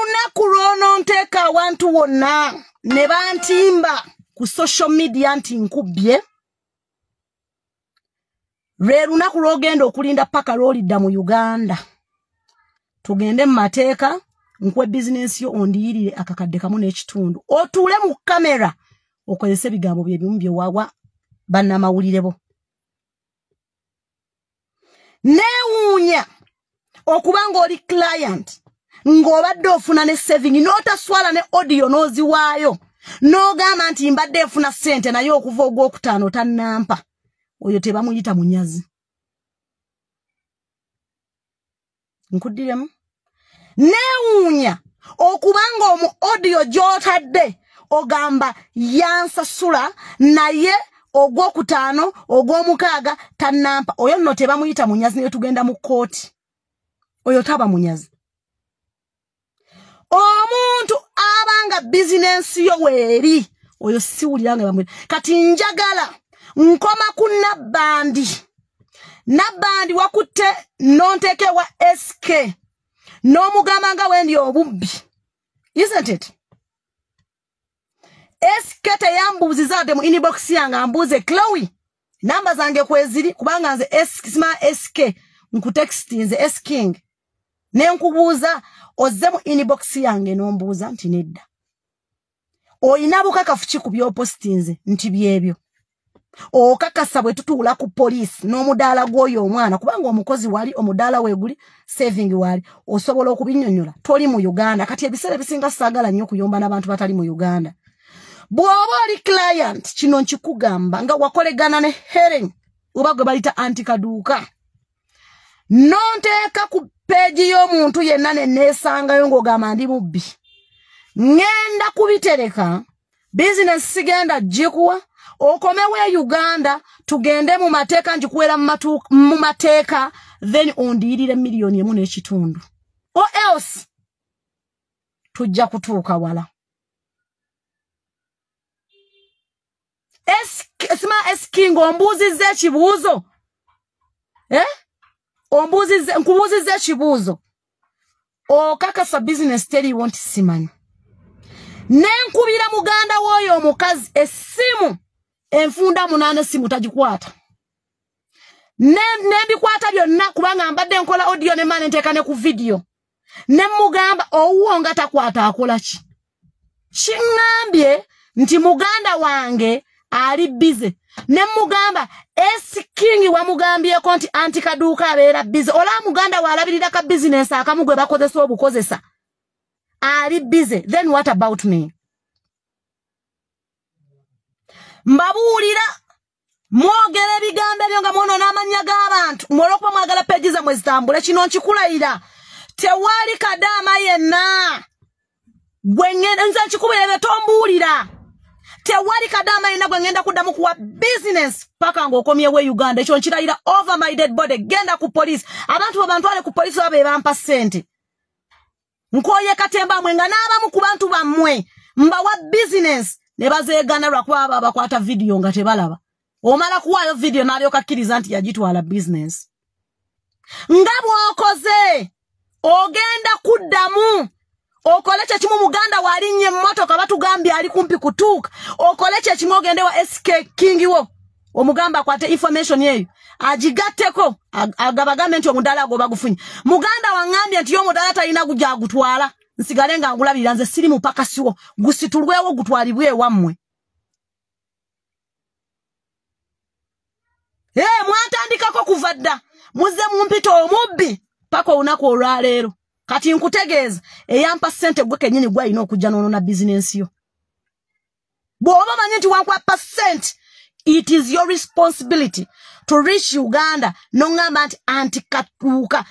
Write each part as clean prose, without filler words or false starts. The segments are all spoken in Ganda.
lunaku lwono nteeka awantu wonna ne bantimba ku social media nti nkubye lwe lunaku lwogenda okulinda paka lwolidda mu Uganda tugende mu mateeka nkwe business yo ondiyirire akakadde kamu n'ekitundu otuule mu kamera okozese ebigambo bye bimu bye wawa bannamawulire bo neewuunya okubanga oli client ng'obadde ofuna ne saving n'otaswala ne audio n'oziwaayo n'ogamba nti mbadde efuna ssente naye okuva ogwokutaano tannampa oyo tebamuyita munyazi nkuddiremu neewuunya okubanga omu audio gy'otadde ogamba yansasula naye ogwokutaano ogw'omukaaga tannampa oyo nno tebamuyita munyazi naye tugenda mu kkooti oyo taba munyazi omuntu abanga business yo weeri oyo siwuliranga bamwe kati njagala nkoma ku Nabandi wakutte nonteke wa SK n'omugamba nga wendi obubbi isn't it SK teyambuuziza ate mu inbox yange ambuuze Chloe namba zange kweziri kubanga nze SK nkutextinze SKing nenkubuuza ozze mu inbox yange n'ombuuza nti nedda oyina bukakafu ki ku by'opostinze nti byebyo okakasa bwe tutuula ku police n'omudaala gw'oyo omwana kubanga omukozi wali omudaala weeguli saving wali osobola okubinnyonnyola toli mu Uganda kati ebiseera ebisinga saagala nnyo okuyomba n'abantu batali mu Uganda bw'oba oli client kino nkikugamba nga wakolegana ne Helen oba gwe balita anti Kaduuka nonteeka ku peegi y'omuntu yenna ne neesangayo ng'ogamba ndi mubbi ngenda kubitereka business sigenda gikuwa okomewe Uganda tugende mu mateeka njikuwera mu mateeka then ondiyirire miliyoni emu n'ekitundu or else tujja kutuuka wala Esking ombuuzizza ekibuuzo nkubuuzizza ekibuuzo okakasa business teriiwo nti simanyi nenkubira muganda w'oyo omukazi essimu enfunda 8 simu tagikwata nembikwata byonna kubanga mbadde nkola audio ne mane nteeka ne ku video nemugamba owuwo nga takwata akola ki kiŋŋambye nti muganda wange ali busy nemugamba Esking wamugambyeko nti anti Kaduuka abeera busy ola muganda waalabirira ka business akamu gwe bakozesa obukozesa ali busy then what about me mbabuulira mwogera ebigambo ebyo nga mwonoona amannya g'abantu mwolwokuba mwagala peegi zammwe zitambule kino nkikulayira tewali kadaama yenna gwe nze nkikubira bye tombuulira tewali kadaama yenna gwe ngenda kuddamu kuwa business paka ng'okomyewo Uganda ekyo nkirayira over my dead body genda ku police abantu babantwale ku police babe bampa ssente nkoye katemba mwe nga n'abamu ku bantu bammwe mbawa business ne bazeegana lwakuba aba bakwata video nga tebalaba omala kuwaayo video n'alyoka akkiriza nti yagitwala business nga bw'okoze ogenda kuddamu okole kyekimu muganda waalinnye emmotoka batugambye ali kumpi kutuuka okole kyekimu ogende wa SK Kingiwo omugamba akwate information yeyo agigatteko agabagambe nti omudaala ago bagufunye muganda waŋŋambye nti y'omudaala talina gujja agutwala nsigale nga ngulabirira nze siri mupakasiwo gusitulwewo gutwalibwe wammwe mwatandikako kuva dda muzze mumpita omubbi paka olunaku olwaleero kati nkutegeeza eyampa ssente gwe kennyini gwalina okujja n'onoona bizinensi yo bw'oba manyi nti wankuwa percent it is your responsibility to reach Uganda n'oŋŋamba nti anti Kaduuka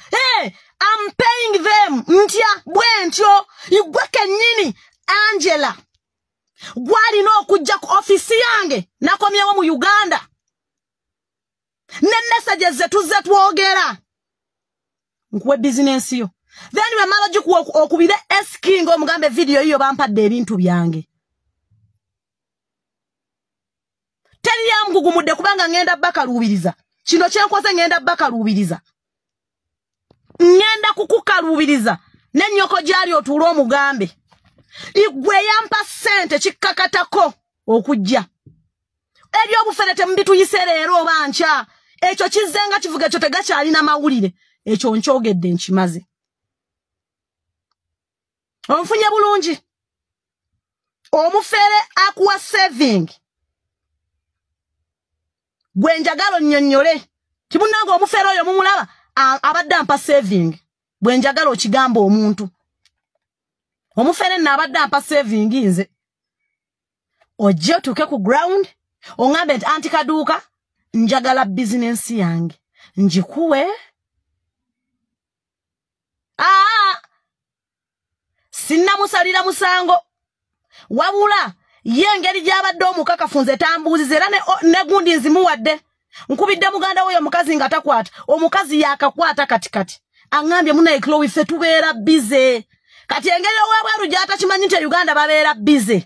I'm paying them ntya bwe ntyo igwe kennyini Angela gwalina okujja ku ofisi yange nakomyewo mu Uganda ne messages ze tuzze twogera nkuwe bizinensi yo then we mala gikuwa okubire Esking omugambe video iyo bampadde ebintu byange teri yamugugumudde kubanga ngenda bakaluubiriza kino kyenkoze ngenda bakaluubiriza ngenda kukukaluubiriza Nenyoko jali otulo omugambe. Igwe yampa sente chikakatako okujja. Ebyo obufere tembituyise leero bancha. Ekyo kizenga kivuga kyo tegakyali na mawulire. Ekyo nkyogedde nkimaze. Onfunye bulungi. Omufere akuwa saving. Gwe njagalo nnyonnyole. Kimunanga omufere oyo mumulaba abadde ampa saving. Bwe njagalo okigamba omuntu. Omufere n'abadde ampa saving nze. Ojje tuke ku ground. Ongambe nti anti Kaduuka njagala business yange. Njikuwe. Sinna musalira musango. Wabula ye ngeri gyabadde omukakafunze tambuuzize era ne gundi nzimuwadde. Nkubidde muganda woyo mukazi nga takwata. Omukazi yakakwata katikati. Angambye munaye Chloe ffe tubeera busy. Kati engeri owabweru gy'atakimanyi nti Uganda babeera busy.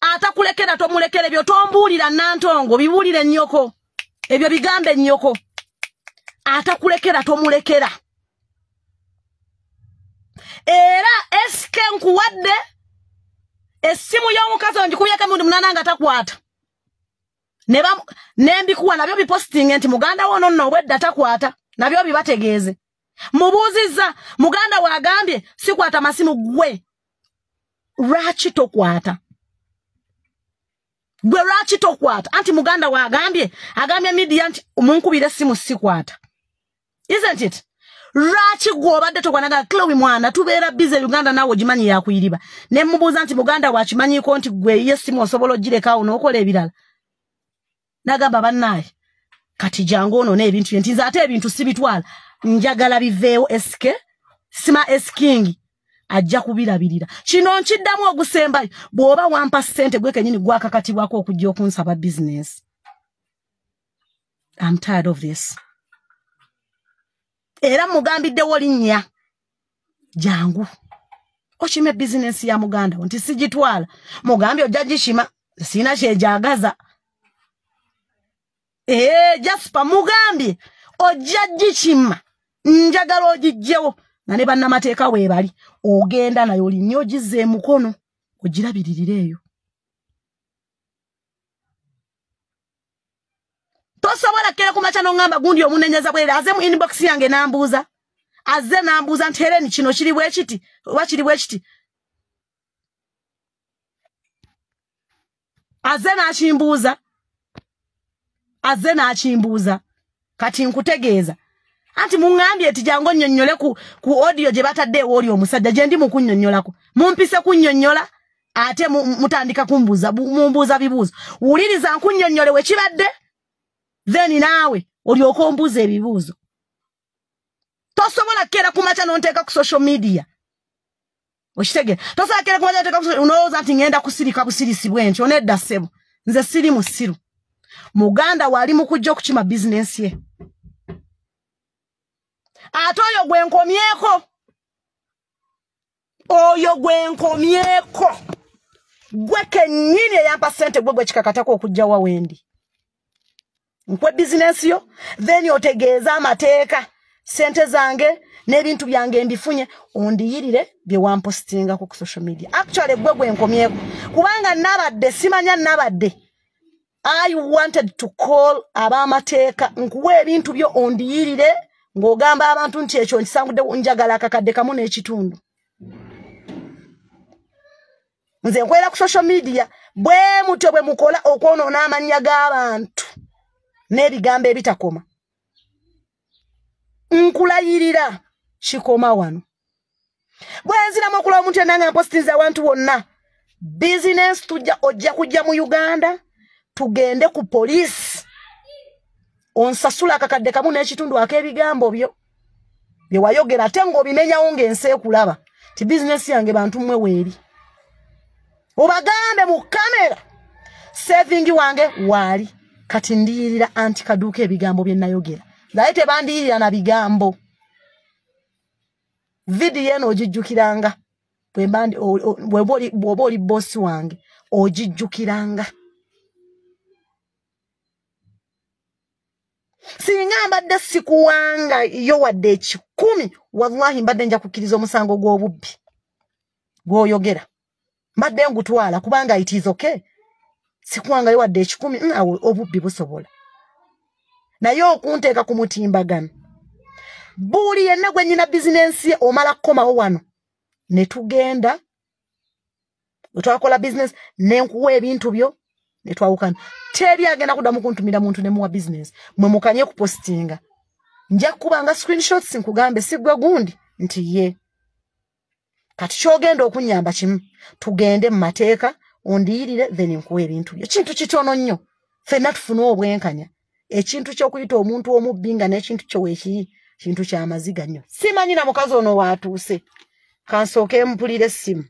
Atakulekera tomulekere byo tombuulira nantongo bibuulire nnyoko. Ebyo bigambe nnyoko. Atakulekera tomulekera. Era eske nkuwadde essimu y'omukazi onjikubye mundu munana nga takwata. Nembikuwa nabyo biposting nti muganda wono nno obwedda takwata. Nabyo bibategeeze. Mubuuzizza muganda wagambye sikwata masimu gwe. Lwaki tokwata? Gwe lwaki tokwata? Anti muganda wagambye agambye media nti munkubire simu sikwata. Isn't it? Lwaki gwobadde tokwanaga Chloe mwana tubeera busy Uganda nawe ogimanyi yakuyiriba. Ne mubuuza nti muganda wakimanyiko nti gwe yesimu osobola ogireka onookola ebirala. Nagamba bannaye kati jangu ono n'ebintu nti nze ate ebintu sibitwala. Njagala biveewo eske sima esking ajja kubirabirira. Kino nkiddamu ogusembayo bw'oba wampa ssente gwe kenyini gwakakatibwako okujja okunsaba business. I'm tired of this. Era mugambiddewo linnya jangu okime business ya muganda nti sigitwala mugambye ojja gishima sina kyejagaza. Jasper mugambye ojja gishima njagala ogijjewo na ne bannamateeka weebali ogenda nayo linnya ogizze emukono ogirabiririra eyo. Tosobola kera kumacha n'ongamba gundi omunenyeza bwere aze mu inbox yange nambuuza. Aze nambuuza nti Helen kino kiri bwe kiti oba kiri bwe kiti. Aze n'akimbuuza. Kati nkutegeeza. Anti mungambye eti jangu nnyonnyole ku audio gye batadde oli omusajja gye ndi mu kunnyonnyolako. Mumpise kunnyonnyola ate mutandika mumbuuza bibuuzo. Wuliriza nkunnyonnyole we kibadde. Then nawe olyoka ombuuza ebibuuzo. Tosobola kera kumacha n'onteeka ku social media. Okitegera. Tosobola kera kumacha n'onteeka ku social media. Unowooza nti ngenda kusirika busirisibwe nkyo nedda ssebo. Nze siri musiru. Muganda wali mu kujja okukima business ye. Ate oyo gwe nkomyeko. Gwe kennyini eyampa ssente gwe kikakatako okujja wa wendi. Nkwe business yo, then otegeeza amateeka sente zange n'ebintu byange mbifunye ondiyirire bye wampostinga ku social media. Actually gwe nkomyeko kubanga nabadde simanya nabadde. I wanted to call abamateeka nkuwe ebintu byo ondiyirire ng'ogamba abantu nti ekyo nkisangudde njagala akakadde kamu n'ekitundu. Nze nkwera ku social media bwe mutyo bwe mukola okwonoona amannya g'abantu n'ebigambo ebitakoma. Nkulayirira kikoma wano. Bwenziramu okulaba omuntu yenna mpostinza abantu bonna. Business ojja kujja mu Uganda tugende ku police. Onsasula akakadde kamu n'ekitundu ak'ebigambo byo bye wayogera ate ng'obimenyawo ng'ensi ekulaba ti business yange bantu mmwe weeri. Obagambe mu kamera saving wange waali. Kati ndiyirira anti Kaduuka ebigambo bye nayogera. Naye tebandiyirira na bigambo. Video eno ogijjukiranga. Bw'oba oli boss wange ogijjukiranga. Singa mbadde sikuwanga yo wadde ekikumi wallahi mbadde nja kukkiriza omusango gw'obubbi gw'oyogera mbadde ngutwala kubanga it is okay sikuwanga yo wadde ekikumi obubbi busobola naye okunteeka ku mutimbagano buli yenna gwe nnyina bizinensi ye omala kukomawo wano ne tugenda twakola business nenkuwa ebintu byo ne twawukana teri agenda kuddamu kuntumira muntu ne muwa business mwe mukanye kupostinga nja kubanga screenshots nkugambe sigwe gundi nti ye kati kyogenda okunyamba kimu tugende mu mateeka ondiyirire then nkuwa ebintu byo kintu kitono nnyo ffenna tufune obwenkanya ekintu ky'okuyita omuntu omubbi nga n'ekintu kyo weekiri kintu ky'amaziga nnyo simanyi na mukazi ono waatuuse kansooke mpulire essimu